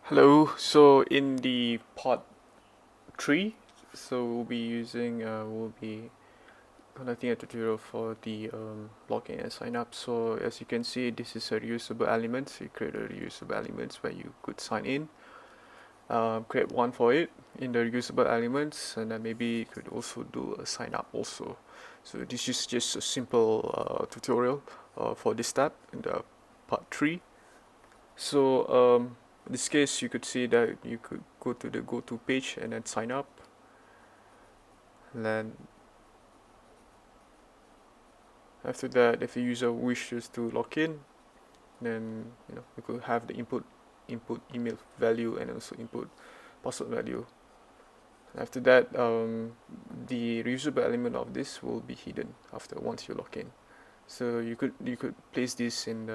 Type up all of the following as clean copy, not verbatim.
Hello. So in the part three, we'll be conducting a tutorial for the login and sign up. So as you can see, this is a reusable element. So you create a reusable elements where you could sign in. Create one for it in the reusable elements, and then maybe you could also do a sign up also. So this is just a simple tutorial for this step in the part three. So in this case, you could see that you could go to the go to page and then sign up. And then after that, if a user wishes to log in, then you could have the input email value and also input password value. After that, the reusable element of this will be hidden after once you log in. So you could place this in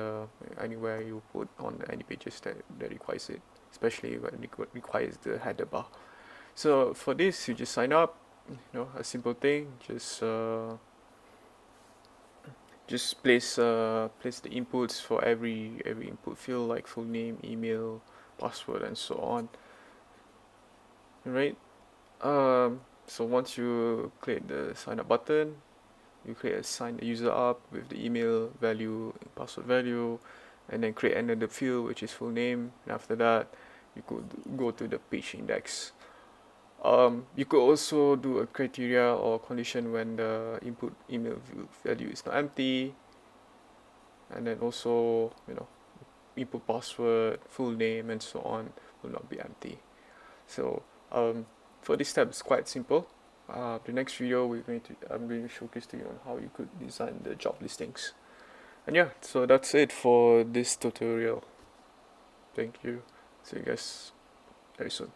anywhere you put on any pages that requires it, especially when it requires the header bar. So for this, you just sign up. A simple thing. Just place the inputs for every input field, like full name, email, password, and so on. Right. So once you click the sign up button, you create a sign the user up with the email value, password value, and then create another field which is full name. And after that, you could go to the page index. You could also do a criteria or condition when the input email value is not empty, and then also input password, full name, and so on will not be empty. So for this step, it's quite simple. The next video I'm going to showcase to you on how you could design the job listings. And yeah, so that's it for this tutorial. Thank you. See you guys very soon.